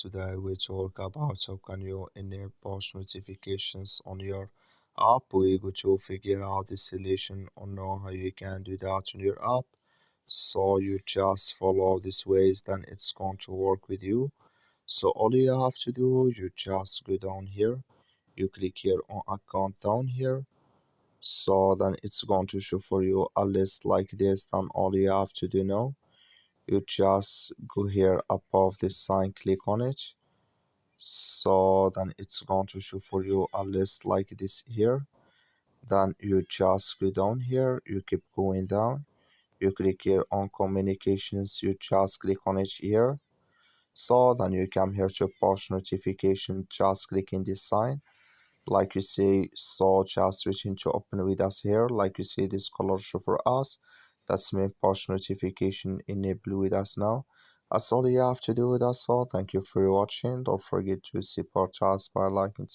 Today we talk about how can you enable push notifications on your app. We go to figure out the solution or know how you can do that on your app. So you just follow these ways, then it's going to work with you. So all you have to do, you just go down here, you click here on account down here. So then it's going to show for you a list like this. Then all you have to do now, you just go here above this sign, click on it. So then it's going to show for you a list like this here. Then you just go down here, you keep going down, you click here on communications, you just click on it here. So then you come here to push notification, just clicking this sign like you see. So just switching to open with us here, like you see this color show for us, that's my push notification enable with us now. That's all you have to do with us all. Thank you for watching. Don't forget to support us by liking.